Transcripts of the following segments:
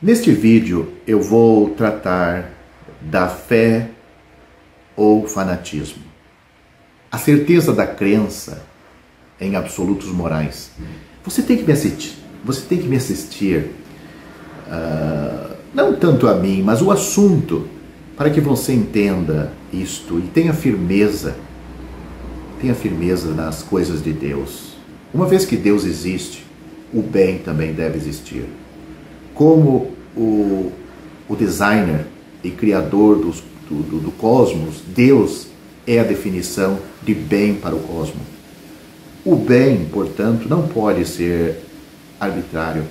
Neste vídeo eu vou tratar da fé ou fanatismo. A certeza da crença em absolutos morais. Você tem que me assistir, não tanto a mim, mas o assunto, para que você entenda isto e tenha firmeza nas coisas de Deus. Uma vez que Deus existe, o bem também deve existir. Como o designer e criador do cosmos, Deus é a definição de bem para o cosmos. O bem, portanto, não pode ser arbitrário.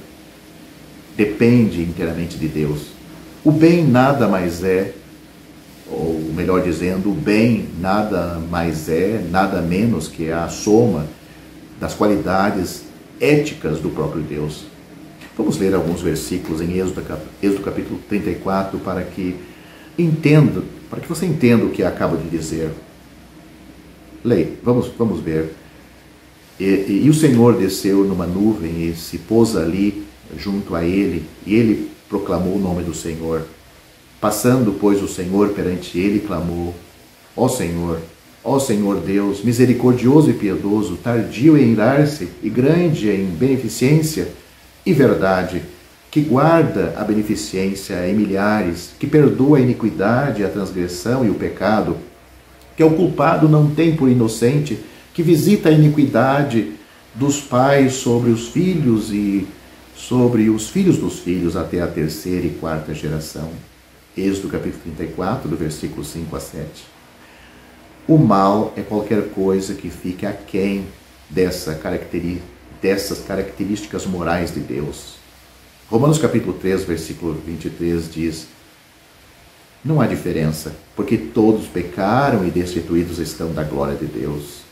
Depende inteiramente de Deus. O bem nada mais é, ou melhor dizendo, o bem nada mais é, nada menos que a soma das qualidades éticas do próprio Deus. Vamos ler alguns versículos em Êxodo capítulo 34 para que você entenda o que acabo de dizer. Leia, vamos ver. E o Senhor desceu numa nuvem e se pôs ali junto a ele, e ele proclamou o nome do Senhor. Passando, pois, o Senhor perante ele, clamou: ó Senhor Deus, misericordioso e piedoso, tardio em irar-se e grande em beneficência e verdade, que guarda a beneficência em milhares, que perdoa a iniquidade, a transgressão e o pecado, que ao culpado não tem por inocente, que visita a iniquidade dos pais sobre os filhos e sobre os filhos dos filhos até a terceira e quarta geração. Êxodo capítulo 34, do versículo 5 a 7. O mal é qualquer coisa que fique aquém dessas características morais de Deus. Romanos capítulo 3, versículo 23 diz: não há diferença, porque todos pecaram e destituídos estão da glória de Deus.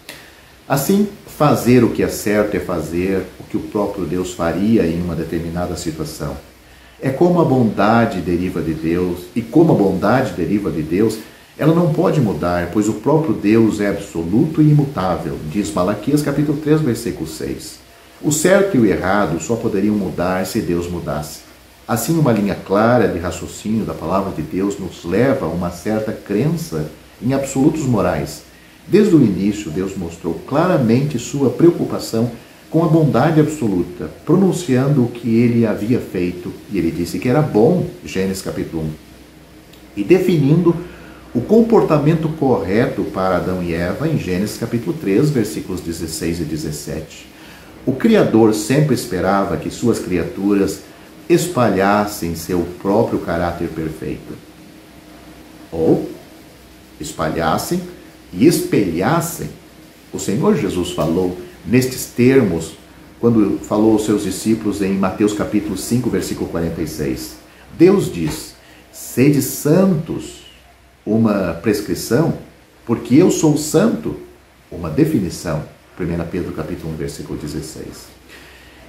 Assim, fazer o que é certo é fazer o que o próprio Deus faria em uma determinada situação. É como a bondade deriva de Deus, e como a bondade deriva de Deus, ela não pode mudar, pois o próprio Deus é absoluto e imutável, diz Malaquias capítulo 3, versículo 6. O certo e o errado só poderiam mudar se Deus mudasse. Assim, uma linha clara de raciocínio da palavra de Deus nos leva a uma certa crença em absolutos morais. Desde o início, Deus mostrou claramente sua preocupação com a bondade absoluta, pronunciando o que ele havia feito, e ele disse que era bom, Gênesis capítulo 1, e definindo o comportamento correto para Adão e Eva em Gênesis capítulo 3, versículos 16 e 17. O Criador sempre esperava que suas criaturas espalhassem seu próprio caráter perfeito. Ou espalhassem e espelhassem. O Senhor Jesus falou nestes termos quando falou aos seus discípulos em Mateus capítulo 5, versículo 46. Deus diz: sede santos, uma prescrição, porque eu sou santo, uma definição. 1 Pedro capítulo 1, versículo 16.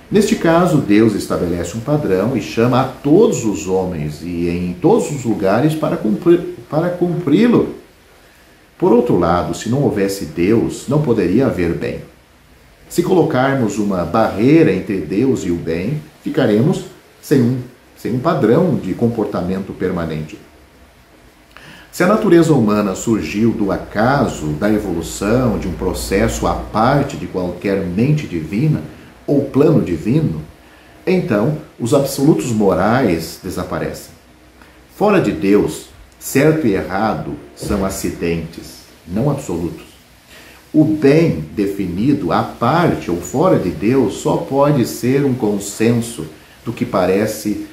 Neste caso, Deus estabelece um padrão e chama a todos os homens e em todos os lugares para cumpri-lo. Por outro lado, se não houvesse Deus, não poderia haver bem. Se colocarmos uma barreira entre Deus e o bem, ficaremos sem um padrão de comportamento permanente. Se a natureza humana surgiu do acaso, da evolução, de um processo à parte de qualquer mente divina ou plano divino, então os absolutos morais desaparecem. Fora de Deus, certo e errado são acidentes, não absolutos. O bem definido à parte ou fora de Deus só pode ser um consenso do que parece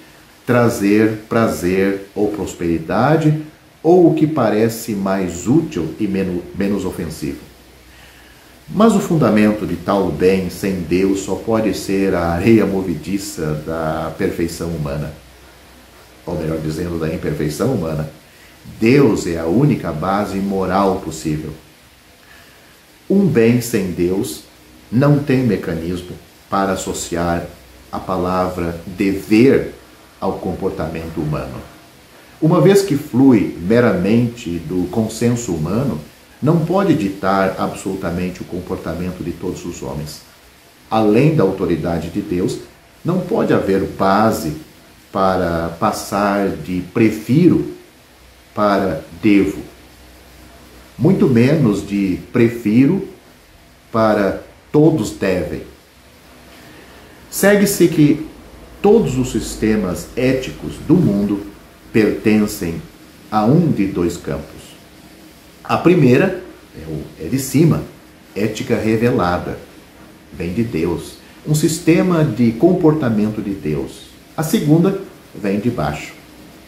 trazer prazer ou prosperidade, ou o que parece mais útil e menos ofensivo. Mas o fundamento de tal bem sem Deus só pode ser a areia movediça da perfeição humana. Ou melhor dizendo, da imperfeição humana. Deus é a única base moral possível. Um bem sem Deus não tem mecanismo para associar a palavra dever ao comportamento humano. Uma vez que flui meramente do consenso humano, não pode ditar absolutamente o comportamento de todos os homens. Além da autoridade de Deus, não pode haver base para passar de prefiro para devo, muito menos de prefiro para todos devem. Segue-se que todos os sistemas éticos do mundo pertencem a um de dois campos. A primeira é de cima, ética revelada, vem de Deus, um sistema de comportamento de Deus. A segunda vem de baixo,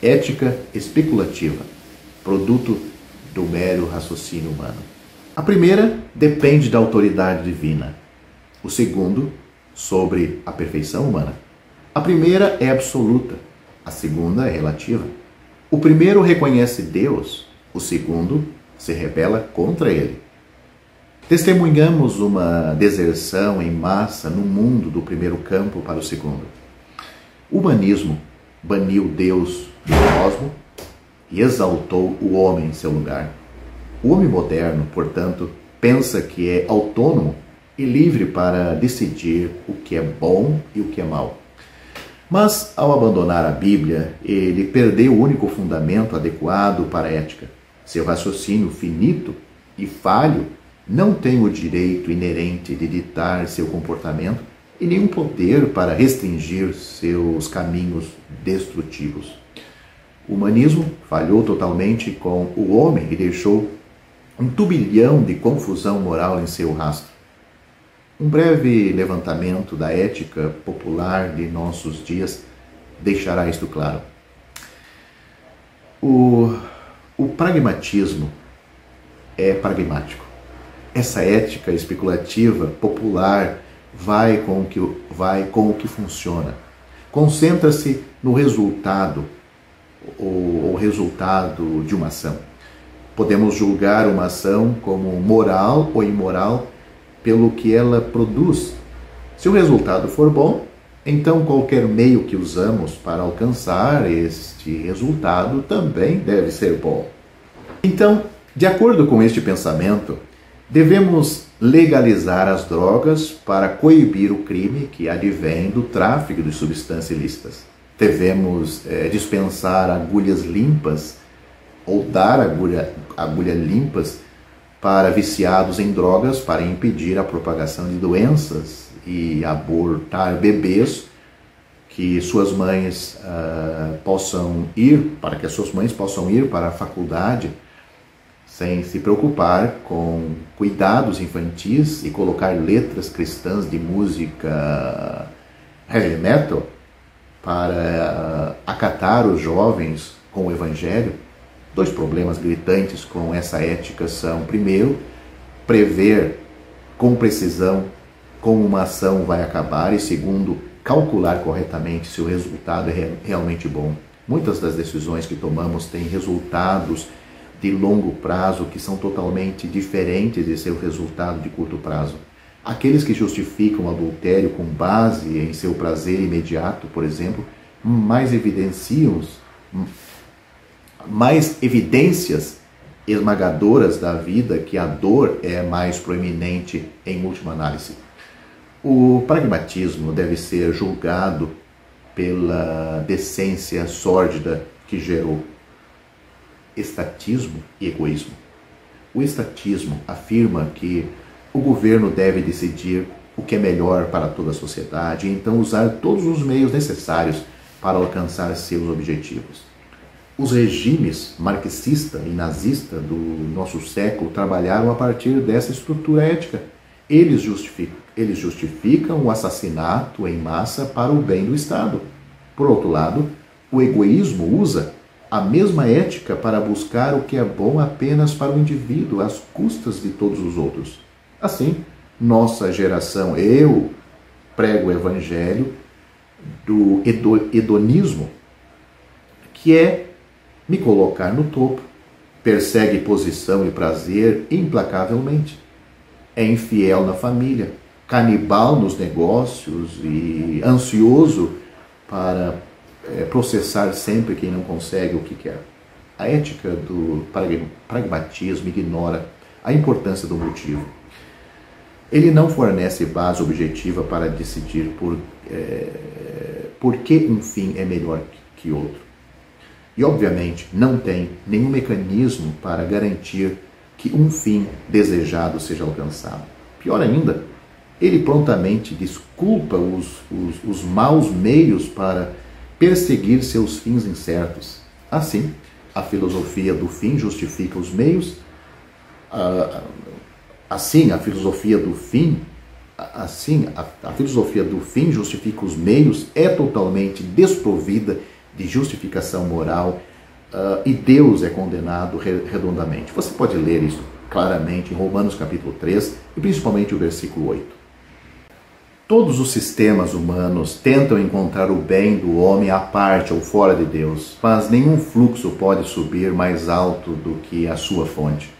ética especulativa, produto do mero raciocínio humano. A primeira depende da autoridade divina, o segundo sobre a perfeição humana. A primeira é absoluta, a segunda é relativa. O primeiro reconhece Deus, o segundo se rebela contra ele. Testemunhamos uma deserção em massa no mundo do primeiro campo para o segundo. O humanismo baniu Deus do cosmos e exaltou o homem em seu lugar. O homem moderno, portanto, pensa que é autônomo e livre para decidir o que é bom e o que é mal. Mas, ao abandonar a Bíblia, ele perdeu o único fundamento adequado para a ética. Seu raciocínio finito e falho não tem o direito inerente de ditar seu comportamento e nenhum poder para restringir seus caminhos destrutivos. O humanismo falhou totalmente com o homem e deixou um turbilhão de confusão moral em seu rastro. Um breve levantamento da ética popular de nossos dias deixará isto claro. O pragmatismo é pragmático. Essa ética especulativa popular vai com o que funciona. Concentra-se no resultado, o resultado de uma ação. Podemos julgar uma ação como moral ou imoral pelo que ela produz. Se o resultado for bom, então qualquer meio que usamos para alcançar este resultado também deve ser bom. Então, de acordo com este pensamento, devemos legalizar as drogas para coibir o crime que advém do tráfico de substâncias ilícitas. Devemos dispensar agulhas limpas ou dar agulhas limpas para viciados em drogas para impedir a propagação de doenças e abortar bebês que suas mães para que as suas mães possam ir para a faculdade sem se preocupar com cuidados infantis e colocar letras cristãs de música heavy metal para acatar os jovens com o evangelho. Dois problemas gritantes com essa ética são, primeiro, prever com precisão como uma ação vai acabar e, segundo, calcular corretamente se o resultado é realmente bom. Muitas das decisões que tomamos têm resultados de longo prazo que são totalmente diferentes de seu resultado de curto prazo. Aqueles que justificam o adultério com base em seu prazer imediato, por exemplo, mais evidências esmagadoras da vida que a dor é mais proeminente em última análise. O pragmatismo deve ser julgado pela decência sórdida que gerou estatismo e egoísmo. O estatismo afirma que o governo deve decidir o que é melhor para toda a sociedade e então usar todos os meios necessários para alcançar seus objetivos. Os regimes marxista e nazista do nosso século trabalharam a partir dessa estrutura ética. Eles justificam o assassinato em massa para o bem do Estado. Por outro lado, o egoísmo usa a mesma ética para buscar o que é bom apenas para o indivíduo, às custas de todos os outros. Assim, nossa geração, eu prego o evangelho do hedonismo, que é me colocar no topo, persegue posição e prazer implacavelmente, é infiel na família, canibal nos negócios e ansioso para processar sempre quem não consegue o que quer. A ética do pragmatismo ignora a importância do motivo. Ele não fornece base objetiva para decidir por que um fim é melhor que outro. E, obviamente, não tem nenhum mecanismo para garantir que um fim desejado seja alcançado. Pior ainda, ele prontamente desculpa os maus meios para perseguir seus fins incertos. Assim, a filosofia do fim justifica os meios. A filosofia do fim justifica os meios, é totalmente desprovida de justificação moral, e Deus é condenado redondamente. Você pode ler isso claramente em Romanos capítulo 3 e principalmente o versículo 8. Todos os sistemas humanos tentam encontrar o bem do homem à parte ou fora de Deus, mas nenhum fluxo pode subir mais alto do que a sua fonte.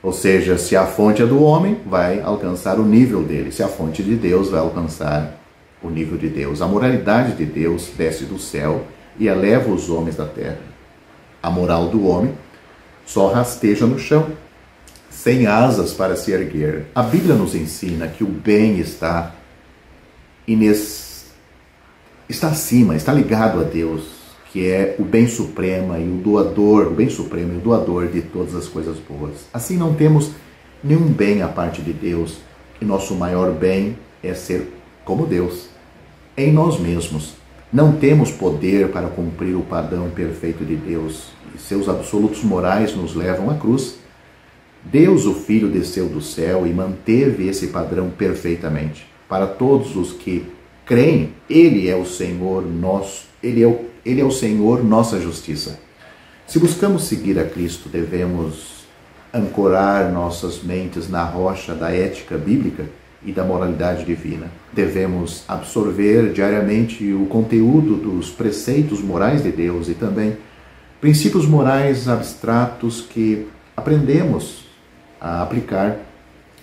Ou seja, se a fonte é do homem, vai alcançar o nível dele. Se a fonte de Deus, vai alcançar o nível de Deus. A moralidade de Deus desce do céu e eleva os homens da terra. A moral do homem só rasteja no chão, sem asas para se erguer. A Bíblia nos ensina que o bem está acima, está ligado a Deus, que é o bem supremo e o doador de todas as coisas boas. Assim, não temos nenhum bem à parte de Deus, e nosso maior bem é ser como Deus, em nós mesmos. Não temos poder para cumprir o padrão perfeito de Deus, e seus absolutos morais nos levam à cruz. Deus, o Filho, desceu do céu e manteve esse padrão perfeitamente. Para todos os que creem, Ele é o Senhor nosso, Ele é o Senhor, nossa justiça. Se buscamos seguir a Cristo, devemos ancorar nossas mentes na rocha da ética bíblica e da moralidade divina. Devemos absorver diariamente o conteúdo dos preceitos morais de Deus e também princípios morais abstratos que aprendemos a aplicar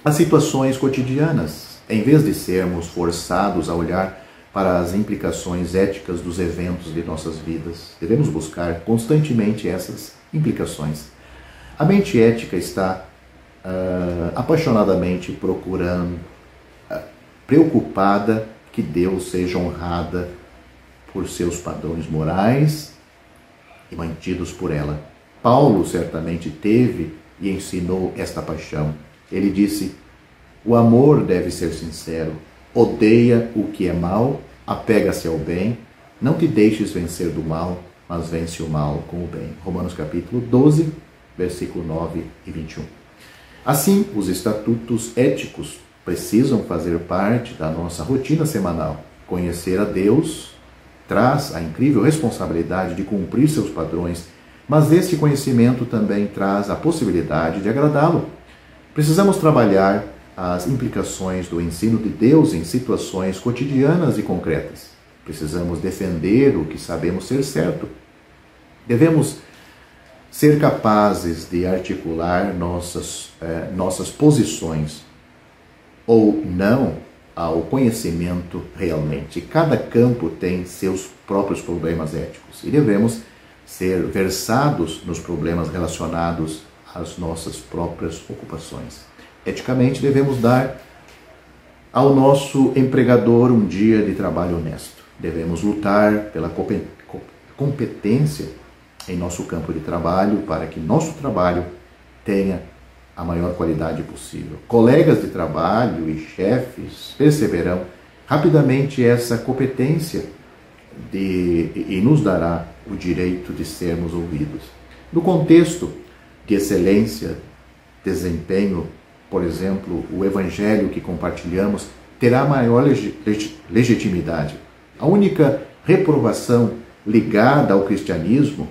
às situações cotidianas, em vez de sermos forçados a olhar para as implicações éticas dos eventos de nossas vidas. Devemos buscar constantemente essas implicações. A mente ética está apaixonadamente preocupada que Deus seja honrada por seus padrões morais e mantidos por ela. Paulo certamente teve e ensinou esta paixão. Ele disse: o amor deve ser sincero, odeia o que é mal, apega-se ao bem, não te deixes vencer do mal, mas vence o mal com o bem. Romanos capítulo 12, versículo 9 e 21. Assim, os estatutos éticos precisam fazer parte da nossa rotina semanal. Conhecer a Deus traz a incrível responsabilidade de cumprir seus padrões, mas este conhecimento também traz a possibilidade de agradá-lo. Precisamos trabalhar as implicações do ensino de Deus em situações cotidianas e concretas. Precisamos defender o que sabemos ser certo. Devemos ser capazes de articular nossas posições ou não ao conhecimento realmente. Cada campo tem seus próprios problemas éticos e devemos ser versados nos problemas relacionados às nossas próprias ocupações. Eticamente, devemos dar ao nosso empregador um dia de trabalho honesto. Devemos lutar pela competência em nosso campo de trabalho para que nosso trabalho tenha a maior qualidade possível. Colegas de trabalho e chefes perceberão rapidamente essa competência e nos dará o direito de sermos ouvidos. No contexto de excelência, desempenho, por exemplo, o evangelho que compartilhamos terá maior legitimidade. A única reprovação ligada ao cristianismo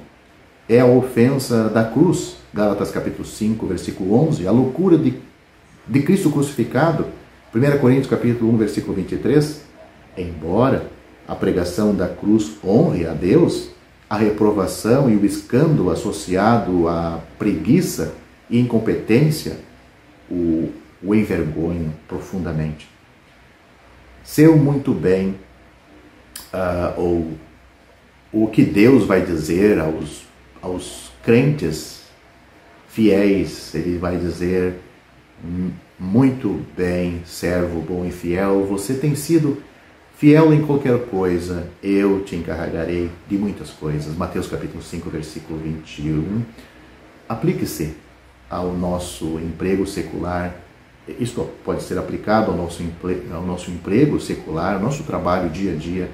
é a ofensa da cruz. Gálatas capítulo 5, versículo 11, a loucura de Cristo crucificado. 1 Coríntios capítulo 1, versículo 23. Embora a pregação da cruz honre a Deus, a reprovação e o escândalo associado à preguiça e incompetência o envergonham profundamente. Seu muito bem, ou o que Deus vai dizer aos crentes fiéis, Ele vai dizer: muito bem, servo bom e fiel, você tem sido Fiel em qualquer coisa, eu te encarregarei de muitas coisas. Mateus capítulo 5, versículo 21. Aplique-se ao nosso emprego secular. Isto pode ser aplicado ao nosso emprego secular, ao nosso trabalho dia a dia,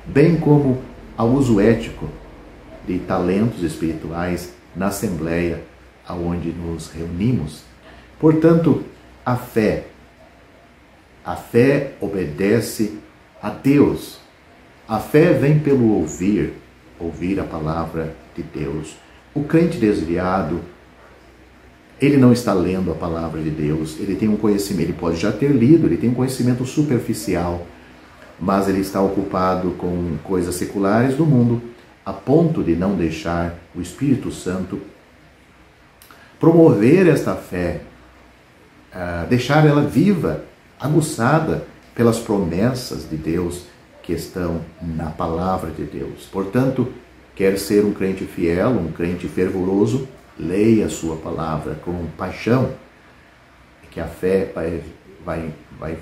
bem como ao uso ético de talentos espirituais na assembleia aonde nos reunimos. Portanto, a fé obedece a Deus. A fé vem pelo ouvir a palavra de Deus. O crente desviado, ele não está lendo a palavra de Deus, ele tem um conhecimento, ele pode já ter lido, ele tem um conhecimento superficial, mas ele está ocupado com coisas seculares do mundo, a ponto de não deixar o Espírito Santo promover esta fé, deixar ela viva, aguçada pelas promessas de Deus que estão na palavra de Deus. Portanto, quer ser um crente fiel, um crente fervoroso, leia a sua palavra com paixão, que a fé vai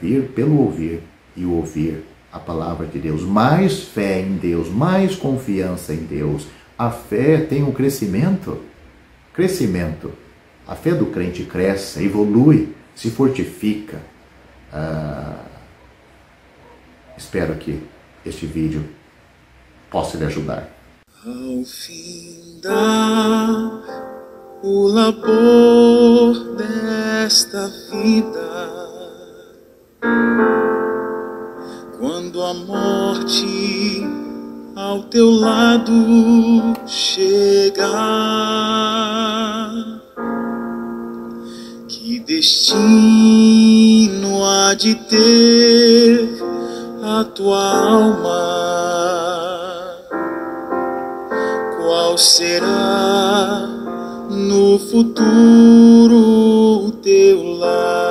vir pelo ouvir e o ouvir a palavra de Deus. Mais fé em Deus, mais confiança em Deus. A fé tem um crescimento. A fé do crente cresce, evolui, se fortifica. Espero que este vídeo possa lhe ajudar. Ao findar o labor desta vida, quando a morte ao teu lado chegar, que destino há de ter a tua alma? Qual será no futuro o teu lar?